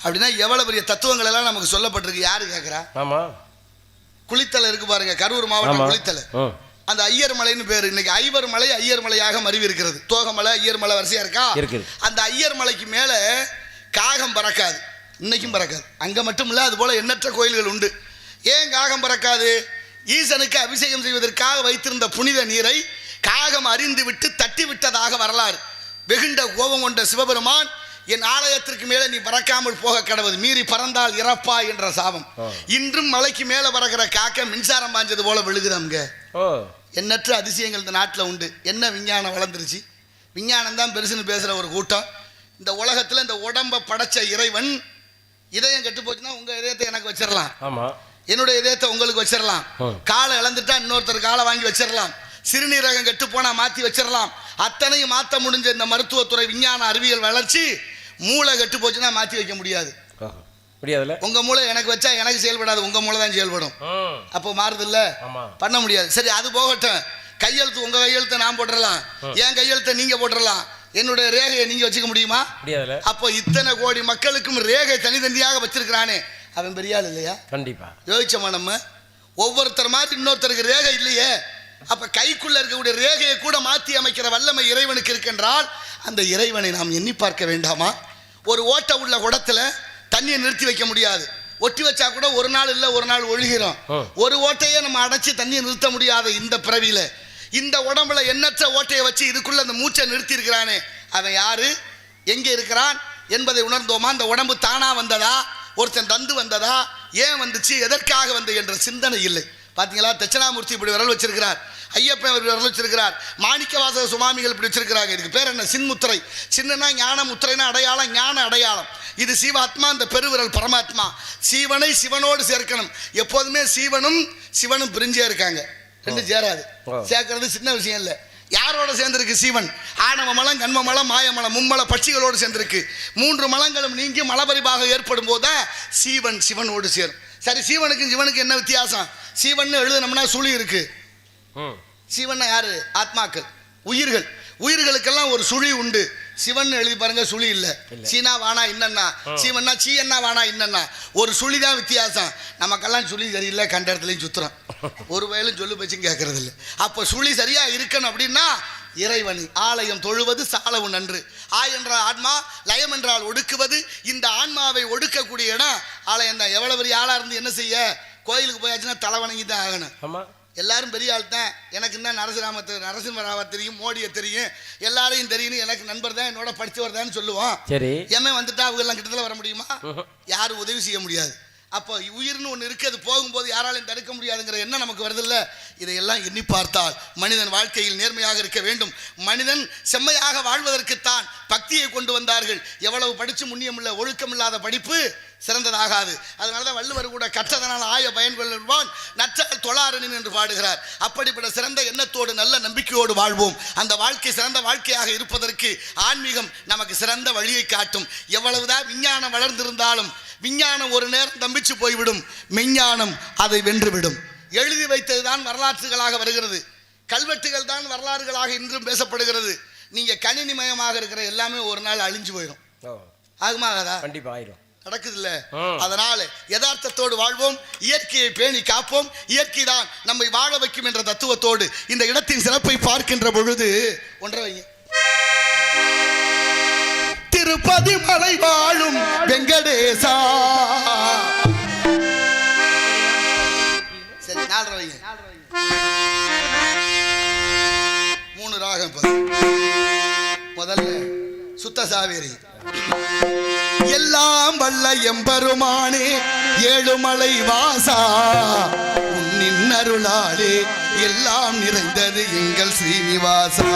அப்படின்னா எவ்வளவு பெரிய தத்துவங்கள் எல்லாம் நமக்கு சொல்லப்பட்டிருக்கு. யாரு கேட்கிறா? ஆமா, குளித்தலை இருக்கு பாருங்க, கரூர் மாவட்டம் குளித்தலை. அந்த ஐயர் மலைன்னு பேரு. இன்னைக்கு ஐவர் மலை ஐயர் மலையாக மருவி இருக்கிறது. தோகமலை ஐயர் மலை வரிசையா இருக்கா? அந்த ஐயர் மலைக்கு மேல காகம் பறக்காது, இன்னைக்கும் பறக்காது. அங்க மட்டும் இல்ல, அது போல எண்ணற்ற கோயில்கள் உண்டு. ஏன் காகம் பறக்காது? ஈசனுக்கு அபிஷேகம் செய்வதற்காக வைத்திருந்த புனித நீரை காகம் அறிந்து விட்டு தட்டி விட்டதாக வரலாறு. வெகுண்ட கோபம் கொண்ட சிவபெருமான், என் ஆலயத்திற்கு மேலே நீ பறக்காமல் போக கடவுது, மீறி பறந்தால் இறப்பா என்ற சாபம். இன்றும் மலைக்கு மேலே பறக்கிற காக்க மின்சாரம் பாஞ்சது போல விழுகுதாங்க. எண்ணற்ற அதிசயங்கள் இந்த நாட்டில் உண்டு. என்ன விஞ்ஞானம் வளர்ந்துருச்சு, விஞ்ஞானம் தான் பெருசுன்னு பேசுகிற ஒரு கூட்டம். இந்த உலகத்தில் இந்த உடம்பை படைச்ச இறைவன் இதயம் கெட்டு போச்சுன்னா உங்கள் இதயத்தை எனக்கு வச்சிடலாம், என்னுடைய இதயத்தை உங்களுக்கு வச்சிடலாம். காலை இழந்துட்டா இன்னொருத்தர் காலை வாங்கி வச்சிடலாம். சிறுநீரகம் கெட்டு போனா மாற்றி வச்சிடலாம். அத்தனையும் மாற்ற முடிஞ்ச இந்த மருத்துவத்துறை விஞ்ஞான அறிவியல் வளர்ச்சி, மூளை கெட்டு போச்சுன்னா மாற்றி வைக்க முடியாது. உங்க மூளை எனக்கு வச்சா எனக்கு செயல்படாது, உங்க மூளை தான் செயல்படும். அப்போ மாறுது இல்ல, பண்ண முடியாது. சரி, அது போகட்டும். கையெழுத்து உங்க கையெழுத்தை நான் போட்டுடலாம், என் கையெழுத்தை நீங்க போட்டுடலாம். என்னுடைய ரேகையை நீங்க வச்சுக்க முடியுமா? அப்போ இத்தனை கோடி மக்களுக்கும் ரேகை தனித்தனியாக வச்சிருக்கிறானே, அவன் பெரிய ஆள் இல்லையா? கண்டிப்பா. யோசிச்சோமா நம்ம? ஒவ்வொருத்தர் மாதிரி இன்னொருத்தருக்கு ரேகை இல்லையே. அப்ப கைக்குள்ள இருக்கக்கூடிய ரேகையை கூட மாற்றி அமைக்கிற வல்லமை இறைவனுக்கு இருக்கின்றால் அந்த இறைவனை நாம் எண்ணி பார்க்க வேண்டாமா? ஒரு ஓட்ட உள்ள குடத்துல தண்ணியை நிறுத்தி வைக்க முடியாது. ஒட்டி வச்சா கூட ஒரு நாள் இல்லை ஒரு நாள் ஒழுகிறோம். ஒரு ஓட்டையே நம்ம அடைச்சி தண்ணியை நிறுத்த முடியாத இந்த பிறவியில இந்த உடம்புல எண்ணற்ற ஓட்டையை வச்சு இதுக்குள்ள அந்த மூச்சை நிறுத்தி இருக்கிறானே, அவன் யாரு, எங்கே இருக்கிறான் என்பதை உணர்ந்தோமா? அந்த உடம்பு தானா வந்ததா, ஒருத்தன் தந்து வந்ததா, ஏன் வந்துச்சு, எதற்காக வந்து என்ற சிந்தனை இல்லை. பார்த்தீங்களா? தட்சிணாமூர்த்தி இப்படி விரல் வச்சிருக்கிறார், ஐயப்பன் விரல் வச்சிருக்கிறார், மாணிக்கவாசக சுவாமிகள் இப்படி வச்சிருக்கிறாங்க. இதுக்கு பேர் என்ன? சின்முத்திரை. சின்னனா ஞான, முத்திரைனா அடையாளம், ஞான அடையாளம். இது சீவாத்மா, இந்த பெருவிரல் பரமாத்மா. சீவனை சிவனோடு சேர்க்கணும். எப்போதுமே சீவனும் சிவனும் பிரிஞ்சே இருக்காங்க, ரெண்டும் சேராது. சேர்க்கறது சின்ன விஷயம் இல்லை. யாரோட சேர்ந்திருக்கு? சிவன். ஆணவ மலம், கண்ம மலம், மாயமலம், மும்மல பட்சிகளோடு சேர்ந்திருக்கு. 3 மலங்களும் நீங்கி மலபரிபாக ஏற்படும் போதுதான் சீவன் சிவனோடு சேரும். சரி, சீவனுக்கும் சிவனுக்கு என்ன வித்தியாசம்? சீவன் எழுதுனோம்னா சுழி இருக்கு. சிவன் யாரு? ஆத்மாக்கள், உயிர்கள். உயிர்களுக்கெல்லாம் ஒரு சுழி உண்டு. சிவன் எழுதி பாருங்க, சுழி இல்ல. சீனா வானா இன்னன்னா, சீவன்னா சீ என்ன வானா இன்னன்னா, ஒரு சுழி தான் வித்தியாசம். நமக்கெல்லாம் சுழி சரியில்லை, கண்ட இடத்துலையும் சுத்துறோம், ஒரு வயலும் சொல்லு பேச்சும் கேட்கறது இல்லை. அப்போ சுழி சரியா இருக்கணும் அப்படின்னா இறைவன் ஆலயம் தொழுவது சாலவு நன்று. என்ற ஆன்மா, லயம் என்றால் ஒடுக்குவது. இந்த ஆன்மாவை ஒடுக்கக்கூடிய இடம் ஆலயம் தான். எவ்வளவு பெரிய ஆளா இருந்து என்ன செய்ய? கோயிலுக்கு போயாச்சுன்னா தலை வணங்கி தான் ஆகணும். எல்லாரும் பெரிய ஆள் தான். எனக்கு தான் நரசிம்மராவை தெரியும், மோடியை தெரியும், எல்லாரையும் தெரியும், எனக்கு நண்பர் தான், என்னோட படித்தவர் தான் சொல்லுவோம். சரி, ஏமே வந்துட்டா அவங்க எல்லாம் கிட்டத்தில் வர முடியுமா? யாரும் உதவி செய்ய முடியாது. அப்போ உயிர்னு ஒன்று இருக்கு, அது போகும்போது யாராலையும் தடுக்க முடியாதுங்கிற எண்ணம் நமக்கு வருதில்ல. இதையெல்லாம் எண்ணி பார்த்தால் மனிதன் வாழ்க்கையில் நேர்மையாக இருக்க வேண்டும். மனிதன் செம்மையாக வாழ்வதற்குத்தான் பக்தியை கொண்டு வந்தார்கள். எவ்வளவு படித்து முன்னியம் இல்லை, ஒழுக்கம் இல்லாத படிப்பு சிறந்ததாகாது. அதனால தான் வள்ளுவர் கூட கற்றதனால் ஆய பயன் கொள்வான் நற்றால் தொழாரனின் என்று பாடுகிறார். அப்படிப்பட்ட சிறந்த எண்ணத்தோடு நல்ல நம்பிக்கையோடு வாழ்வோம். அந்த வாழ்க்கை சிறந்த வாழ்க்கையாக இருப்பதற்கு ஆன்மீகம் நமக்கு சிறந்த வழியை காட்டும். எவ்வளவுதான் விஞ்ஞானம் வளர்ந்திருந்தாலும் விஞ்ஞானம் ஒரு நேரம் தம்பிச்சு போய்விடும், மெஞ்ஞானம் அதை வென்றுவிடும். எழுதி வைத்ததுதான் வரலாற்றுகளாக வருகிறது, கல்வெட்டுகள் தான் வரலாறுகளாக இன்றும் பேசப்படுகிறது. நீங்க கணினிமயமாக இருக்கிற எல்லாமே ஒரு நாள் அழிஞ்சு போயிடும். ஆகுமா? கண்டிப்பா ஆயிடும். நடக்குது இல்ல? அதனால யதார்த்தத்தோடு வாழ்வோம், இயற்கையை பேணி காப்போம். இயற்கை தான் நம்மை வாழ வைக்கும் என்ற தத்துவத்தோடு இந்த இடத்தின் சிறப்பை பார்க்கின்ற பொழுது ஒன்றை வைங்க. திருப்பதி மலை வாழும் வெங்கடேசா. சரி, 4 வைங்க. 3 ராகம். முதல்ல சுத்த சாவேரி. எல்லாம் வல்ல எம்பெருமானே ஏழுமலை வாசா, உன்னின் அருளாலே எல்லாம் நிறைந்தது எங்கள் ஸ்ரீனிவாசா.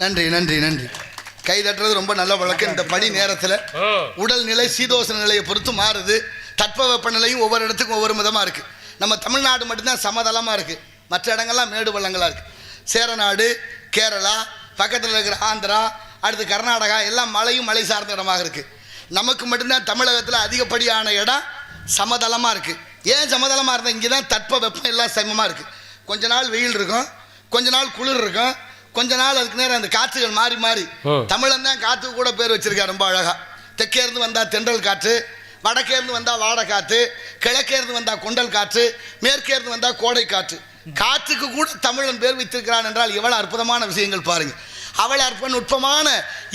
நன்றி நன்றி நன்றி. கை தட்டுறது ரொம்ப நல்ல வழக்கம். இந்த பணி நேரத்தில் உடல் நிலை சீதோசன நிலையை பொறுத்து மாறுது. தட்பவெப்ப நிலையும் ஒவ்வொரு இடத்துக்கும் ஒவ்வொரு விதமாக இருக்குது. நம்ம தமிழ்நாடு மட்டும்தான் சமதளமாக இருக்குது, மற்ற இடங்கள்லாம் மேடு பள்ளங்களாக இருக்குது. சேரநாடு, கேரளா, பக்கத்தில் இருக்கிற ஆந்திரா, அடுத்து கர்நாடகா எல்லாம் மலையும் மலை சார்ந்த இடமாக இருக்குது. நமக்கு மட்டும்தான் தமிழகத்தில் அதிகப்படியான இடம் சமதளமாக இருக்குது. ஏன் சமதளமாக இருந்தால் இங்கே தான் தட்ப வெப்பம் எல்லாம் சமமாக இருக்குது. கொஞ்ச நாள் வெயில் இருக்கும், கொஞ்ச நாள் குளிர் இருக்கும், கொஞ்ச நாள் அதுக்கு நேரம் அந்த காற்றுகள் மாறி மாறி. தமிழன் தான் காற்றுக்கு கூட பேர் வச்சிருக்காரு ரொம்ப அழகா. தெற்கே இருந்து வந்தால் தென்றல் காற்று, வடக்கே இருந்து வந்தால் வாடை காற்று, கிழக்கே இருந்து வந்தால் கொண்டல் காற்று, மேற்கே இருந்து வந்தால் கோடை காற்று. காற்றுக்கு கூட தமிழன் பேர் வைத்திருக்கிறான் என்றால் எவ்வளவு அற்புதமான விஷயங்கள் பாருங்க. அவள் அற்ப நுட்பமான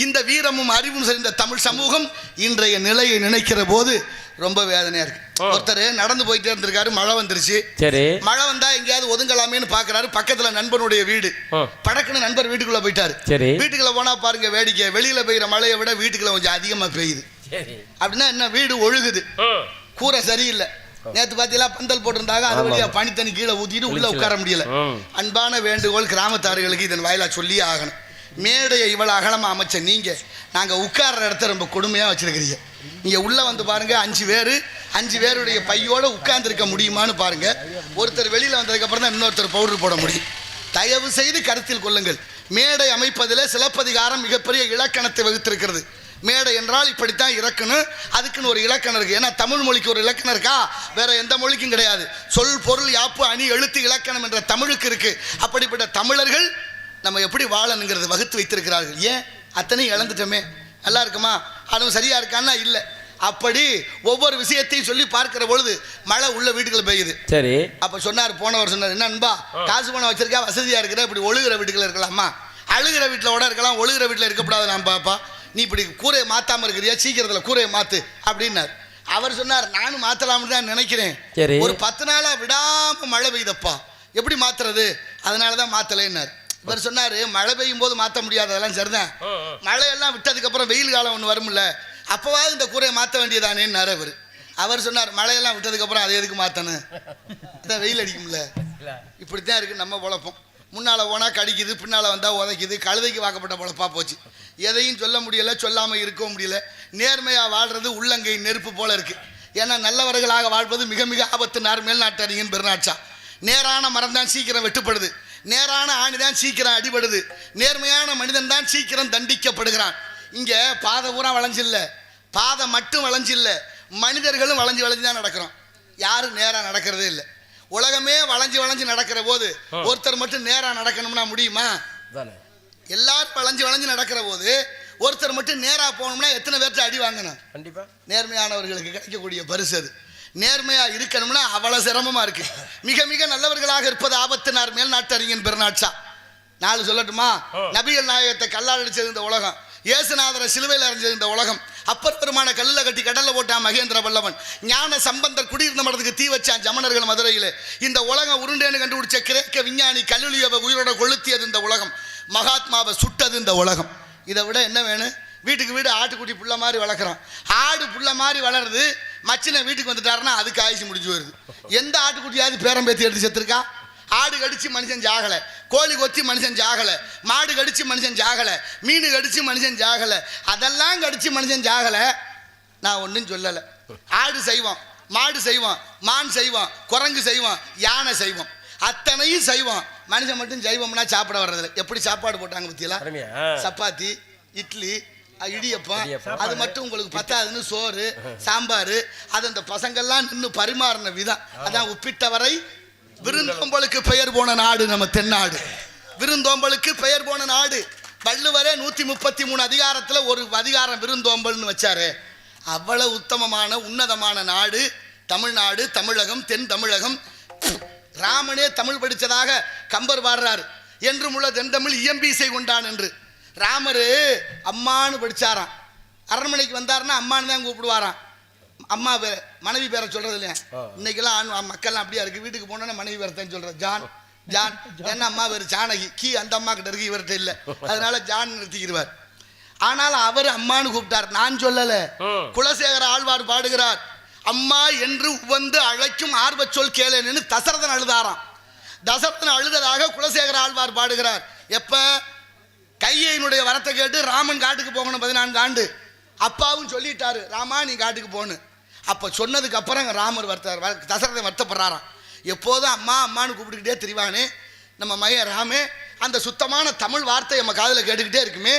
இந்த வீரமும் அறிவும் சரிந்த தமிழ் சமூகம் இன்றைய நிலையை நினைக்கிற போது ரொம்ப வேதனையா இருக்கு. ஒருத்தர் நடந்து போயிட்டே இருந்திருக்காரு, மழை வந்துருச்சு. மழை வந்தா எங்கேயாவது ஒதுங்கலாமேன்னு பாக்குறாரு. பக்கத்துல நண்பனுடைய வீடு. படக்குன்னு நண்பர் வீட்டுக்குள்ள போயிட்டாரு. வீட்டுக்குள்ள போனா பாருங்க வேடிக்கை, வெளியில பெய்யுற மழையை விட வீட்டுக்குள்ள கொஞ்சம் அதிகமா பெய்யுது. அப்படின்னா என்ன, வீடு ஒழுகுது, கூரை சரியில்லை. நேற்று பார்த்தீங்களா பந்தல் போட்டிருந்தாங்க, அது வழியா பனி தண்ணி கீழே ஊத்திட்டு உள்ள உட்கார முடியல. அன்பான வேண்டுகோள் கிராமத்தார்களுக்கு இதன் வாயிலா சொல்லியே ஆகணும். மேடையை இவ்வளவு அகலமா அமைச்ச நீங்க நாங்க உட்கார்ற இடத்த ரொம்ப கொடுமையா வச்சிருக்கிறீங்க. நீங்க உள்ள வந்து பாருங்க, 5 பேருடைய பையோட உட்கார்ந்து இருக்க முடியுமான்னு பாருங்க. ஒருத்தர் வெளியில வந்ததுக்கு அப்புறம் தான் இன்னொருத்தர் பவுடர் போட முடியும். தயவு செய்து கருத்தில் கொள்ளுங்கள். மேடை அமைப்பதில் சிலப்பதிகாரம் மிகப்பெரிய இலக்கணத்தை வகுத்திருக்கிறது. மேடை என்றால் இப்படித்தான் இறக்கணும், அதுக்குன்னு ஒரு இலக்கணம் இருக்கு. ஏன்னா தமிழ் மொழிக்கு ஒரு இலக்கணம் இருக்கா, வேற எந்த மொழிக்கும் கிடையாது. சொல் பொருள் யாப்பு அணி எழுத்து இலக்கணம் என்ற தமிழுக்கு இருக்கு. அப்படிப்பட்ட தமிழர்கள் நம்ம எப்படி வாழணுங்கிறது வகுத்து வைத்திருக்கிறார்கள். ஏன் அத்தனையும் இழந்துட்டோமே, நல்லா இருக்குமா, அதுவும் சரியா இருக்கான்னா இல்லை. அப்படி ஒவ்வொரு விஷயத்தையும் சொல்லி பார்க்கிற பொழுது மழை உள்ள வீட்டுக்குள்ள பெய்யுது. சரி, அப்ப சொன்னார், போனவர் சொன்னார், என்ன அன்பா காசு பணம் வச்சிருக்கா, வசதியா இருக்கிற, இப்படி ஒழுகிற வீட்டுக்குள்ள இருக்கலாமா, அழுகிற வீட்டில் கூட இருக்கலாம், ஒழுகிற வீட்டில் இருக்கக்கூடாது. நான் பாப்பா நீ இப்படி கூரையை மாத்தாம இருக்கிறியா, சீக்கிரத்துல கூரையை மாத்து அப்படின்னார். அவர் சொன்னார், நானும் மாத்தலாம்னு தான் நினைக்கிறேன், ஒரு 10 நாளா விடாம மழை பெய்தப்பா, எப்படி மாத்துறது, அதனாலதான் மாத்தலைன்னார். இவர் சொன்னாரு, மழை பெய்யும் போது மாற்ற முடியாது, அதெல்லாம் சரிதான், மழையெல்லாம் விட்டதுக்கு அப்புறம் வெயில் காலம் ஒன்று வரும்ல, அப்பவாது இந்த கூரையை மாற்ற வேண்டியதானேன்னாரு அவர். அவர் சொன்னார், மழையெல்லாம் விட்டதுக்கு அப்புறம் அதை எதுக்கு மாற்றணும், அதான் வெயில் அடிக்கும்ல. இப்படித்தான் இருக்கு நம்ம பொழப்பம். முன்னால போனா கடிக்குது, பின்னால வந்தா உதைக்குது, கழுதைக்கு வாக்கப்பட்ட பொழப்பா போச்சு. எதையும் சொல்ல முடியல, சொல்லாம இருக்கவும் முடியல. நேர்மையா வாழ்றது உள்ளங்கை நெருப்பு போல இருக்கு. ஏன்னா நல்லவர்களாக வாழ்வது மிக மிக ஆபத்து. மேல்நாட்டறிஞன் பெருநாட்சா, நேரான மரம் தான் சீக்கிரம் வெட்டுப்படுது, நேரான ஆணிதான் சீக்கிரம் அடிபடுது, நேர்மையான மனிதன் தான் சீக்கிரம் தண்டிக்கப்படுகிறான். இங்க பாதை பூரா வளைஞ்சில்ல, பாதை மட்டும் வளைஞ்சில்ல, மனிதர்களும் வளைஞ்சு வளைஞ்சு தான் நடக்கிறோம். யாரும் நேரா நடக்கிறதே இல்லை. உலகமே வளைஞ்சு வளைஞ்சு நடக்கிற போது ஒருத்தர் மட்டும் நேரா நடக்கணும்னா முடியுமா? எல்லாரும் வளைஞ்சு வளைஞ்சு நடக்கிற போது ஒருத்தர் மட்டும் நேரா போகணும்னா எத்தனை பேர்ட்ட அடி வாங்கணும்? கண்டிப்பா நேர்மையானவர்களுக்கு கிடைக்கக்கூடிய பரிசு அது. நேர்மையா இருக்கணும்னா அவ்வளவு சிரமமா இருக்கு. மிக மிக நல்லவர்களாக இருப்பது ஆபத்து. மேல்நாட்டறிஞன் பெருநாட்சா 4 சொல்லட்டுமா? நபிகள் நாயகத்தை கல்லால் அடிச்சது இந்த உலகம், இயேசுநாதரை சிலுவையில் அரைஞ்சது இந்த உலகம், அப்பர் பெருமான கல்லுல கட்டி கடல்ல போட்டான் மகேந்திர பல்லவன், ஞான சம்பந்தர் குடியிருந்த மடத்துக்கு தீ வச்சான் ஜமனர்கள் மதுரையிலே, இந்த உலகம் உருண்டேன்னு கண்டுபிடிச்ச கிரேக்க விஞ்ஞானி கல்லூலியவை உயிரோட கொளுத்தியது இந்த உலகம், மகாத்மாவை சுட்டது இந்த உலகம். இதை விட என்ன வேணும்? வீட்டுக்கு வீடு ஆட்டுக்குட்டி புள்ள மாதிரி வளர்க்குறோம். ஆடு புள்ள மாதிரி வளருது, மச்சினை வீட்டுக்கு வந்துட்டாருன்னா அதுக்கு ஆயுசு முடிஞ்சு வருது. எந்த ஆட்டுக்குட்டியாவது பேரம்பேத்தி எடுத்து செத்துருக்கா? ஆடு கடிச்சு மனுஷன் ஜாகலை, கோழி கொத்தி மனுஷன் ஜாகலை, மாடு கடிச்சு மனுஷன் ஜாகலை, மீன் கடிச்சு மனுஷன் ஜாகலை, அதெல்லாம் கடிச்சு மனுஷன் ஜாகலை. நான் ஒன்றும் சொல்லலை. ஆடு செய்வோம், மாடு செய்வோம், மான் செய்வோம், குரங்கு செய்வோம், யானை செய்வோம், அத்தனையும் செய்வோம். மனுஷன் மட்டும் செய்வோம்னா சாப்பிட வர்றதில்லை. எப்படி சாப்பாடு போட்டாங்க பத்தியெல்லாம், சப்பாத்தி, இட்லி, இடியப்பம், அது மட்டும் உங்களுக்கு பத்தாதுன்னு சோறு சாம்பார், அது அந்த பசங்கள்லாம் நின்று பரிமாறின விதம், அதான் உப்பிட்டவரை விருந்தோம்பலுக்கு பெயர் போன நாடு நம்ம தென்னாடு. விருந்தோம்பலுக்கு பெயர் போன நாடு. வள்ளுவரே 133 அதிகாரத்துல ஒரு அதிகாரம் விருந்தோம்பல்னு வச்சாரு. அவ்வளவு உத்தமமான உன்னதமான நாடு தமிழ்நாடு, தமிழகம், தென் தமிழகம். ராமனே தமிழ் படித்ததாக கம்பர் பாடுறாரு. என்றும் உள்ள தென்தமிழ் இயம்பீசை கொண்டான் என்று. ராமரு அம்மானு படிச்சாராம். அரண்மனைக்கு வந்தாருன்னா அம்மானு தான் கூப்பிடுவாராம். அம்மா பேர் மனைவி பேரை சொல்றது இல்லையா? இன்னைக்கெல்லாம் மக்கள்லாம் அப்படியா இருக்கு. வீட்டுக்கு போனோன்னா மனைவி பேரை தான் சொல்றது. ஜான் ஜான் என்ன அம்மா பேர் ஜானகி, கீ அந்த அம்மா கிட்ட இருக்கு, இவர்கிட்ட இல்லை, அதனால ஜான் நிறுத்திக்கிடுவார். ஆனால் அவர் அம்மானு கூப்பிட்டார். நான் சொல்லல, குலசேகர ஆழ்வார் பாடுகிறார். அம்மா என்று உவந்து அழைக்கும் ஆர்வ சொல் கேளேன்னு தசரதன் அழுதாராம். தசரதன் அழுததாக குலசேகர ஆழ்வார் பாடுகிறார். எப்ப கையினுடைய வரத்தை கேட்டு ராமன் காட்டுக்கு போகணும் 14 ஆண்டு. அப்பாவும் சொல்லிட்டாரு, ராமா நீ காட்டுக்கு போகணும். அப்போ சொன்னதுக்கு அப்புறம் ராமர் தசரதன் வருத்தப்படுறாராம். எப்போதும் அம்மா அம்மான்னு கூப்பிட்டுக்கிட்டே திரிவானே நம்ம மைய ராமே, அந்த சுத்தமான தமிழ் வார்த்தை நம்ம காதில் கேட்டுக்கிட்டே இருக்குமே,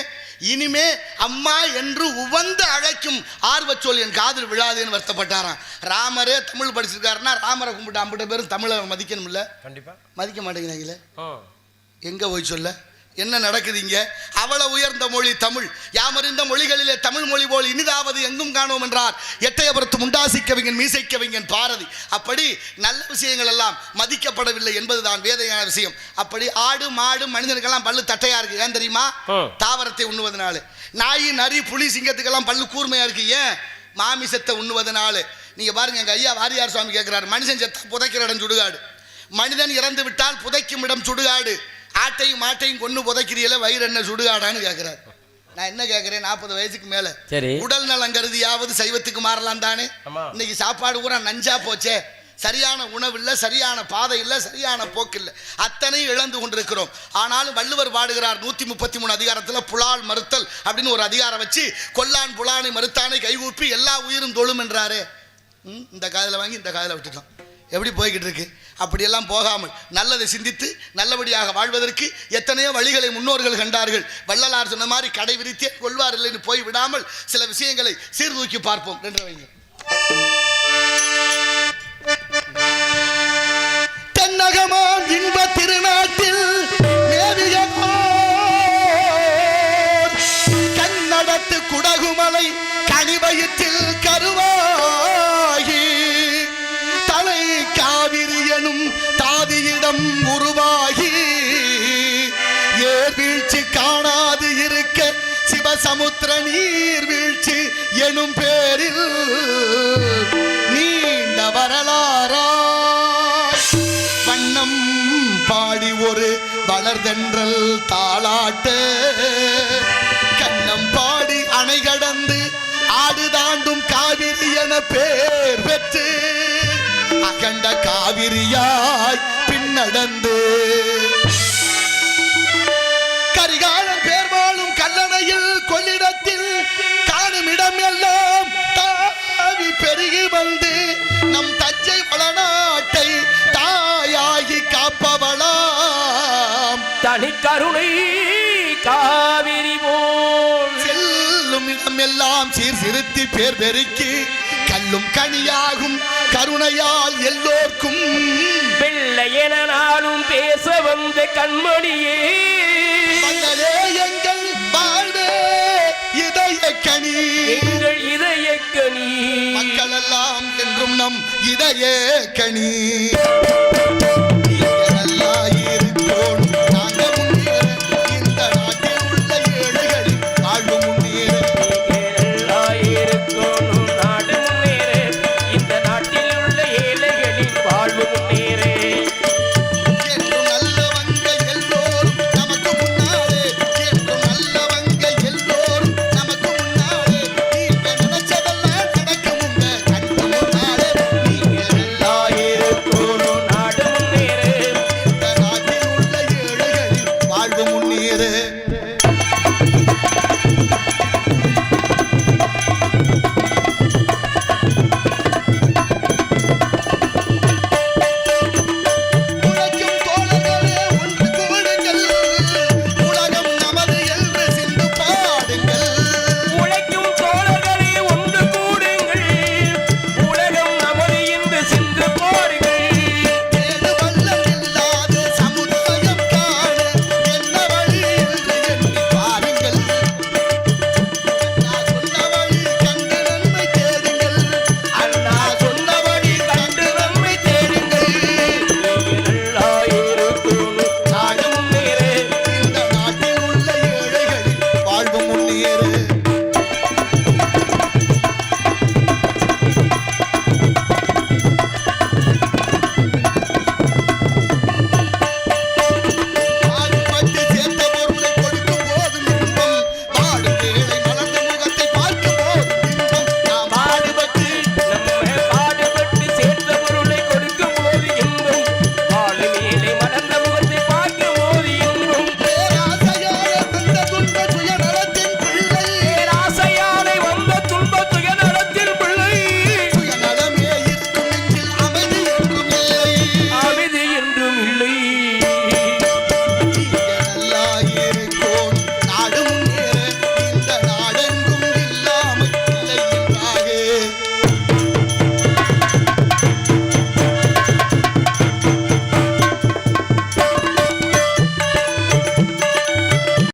இனிமே அம்மா என்று உவந்து அழைக்கும் ஆர்வச்சொல் என் காதில் விழாதுன்னு வருத்தப்பட்டாராம். ராமரே தமிழ் படிச்சிருக்காருன்னா ராமரை கும்பிட்டு 50 பேரும் தமிழை மதிக்கணும்ல? கண்டிப்பா மதிக்க மாட்டேங்கிறாங்களே. எங்க போய் சொல்ல என்ன நடக்குது இங்க? அவ்வளவு உயர்ந்த மொழி தமிழ். யாமறிந்த மொழிகளிலே தமிழ் மொழி போல் இனிதாவது எங்கும் காணோம் என்றார் எட்டயபுரத்து முண்டாசிக்கவிஞன் மீசைக்கவிஞன் பாரதி. அப்படி நல்ல விஷயங்கள் எல்லாம் மதிக்கப்படவில்லை என்பதுதான் வேதனையான விஷயம். அப்படி ஆடு மாடு மனிதனுக்கெல்லாம் பல்லு தட்டையா இருக்கு, ஏன் தெரியுமா? தாவரத்தை உண்ணுவதனால. நாய் நரி புலி சிங்கத்துக்கெல்லாம் பல்லு கூர்மையா இருக்கு, ஏன்? மாமிசத்தை உண்ணுவதனால. நீங்க பாருங்க, எங்க ஐயா வாரியார் சுவாமி கேட்கிறாரு, மனுஷன் செத்தா புதைக்கிற இடம் சுடுகாடு, மனிதன் இறந்து விட்டால் புதைக்கும் இடம் சுடுகாடு, ஆட்டையும் மாட்டையும் கொண்டு புதைக்கிறீல வயிறு என்ன சுடுகாடான்னு கேட்கிறார். நான் என்ன கேட்கிறேன், 40 வயசுக்கு மேல உடல் நலம் கருதியாவது சைவத்துக்கு மாறலாம் தானே? இன்னைக்கு சாப்பாடு கூட நஞ்சா போச்சே, சரியான உணவு இல்லை, சரியான பாதை இல்லை, சரியான போக்கு இல்லை, அத்தனையும் இழந்து கொண்டிருக்கிறோம். ஆனாலும் வள்ளுவர் பாடுகிறார் 133 அதிகாரத்தில் புலால் மறுத்தல் அப்படின்னு ஒரு அதிகாரம் வச்சு, கொல்லான் புலானை மறுத்தானை கைகூப்பி எல்லா உயிரும் தொழும் என்றாரே. இந்த காதில் வாங்கி இந்த காதில் விட்டுட்டோம். எப்படி போய்கிட்டு இருக்கு? அப்படியெல்லாம் போகாமல் நல்லதை சிந்தித்து நல்லபடியாக வாழ்வதற்கு எத்தனையோ வழிகளை முன்னோர்கள் கண்டார்கள். வள்ளலார் சொன்ன மாதிரி கடை விரித்தே கொள்வார் இல்லைன்னு போய் விடாமல் சில விஷயங்களை சீர்தூக்கி பார்ப்போம் என்று வைங்க. தென்னகமாம் இன்ப திருநாட்டில் கண்ணடத்து குடகுமலை கனிவயிற்றில் கருவாகி தலை காவிரியனும் தாதியிடம் உருவாகி ஏர் வீழ்ச்சி காணாது இருக்க சிவசமுத்திர நீர் வீழ்ச்சி எனும் பேரில் நீண்ட வரலாறாய் வண்ணம் பாடி ஒரு வளர்தென்றல் தாளாட்டு கண்ணம் பாடி அணை கடந்து ஆடு தாண்டும் காவிரி என பேர் பெற்று அகண்ட காவிரியாய் பின்னடந்து கரிகாலன் பேர் வாழும் கல்லணையில் கொள்ளிடத்தில் காணும் இடம் எல்லாம் தாவி பெருகி வந்து நம் தஞ்சை வளநாட்டை தாயாகி காப்பவளாம் தனி கருணை காவிரி போல் செல்லும் இடம் எல்லாம் சீர்திருத்தி பேர் பெருக்கி கல்லும் கனியாகும் கருணையால் எல்லோர்க்கும் பிள்ளை என நாளும் பேச வந்த கண்மணியே மகளே எங்கள் வாழ்வே இதய கனி எங்கள் இதய கனி மக்கள் எல்லாம் என்றும் நம் இதய கனி.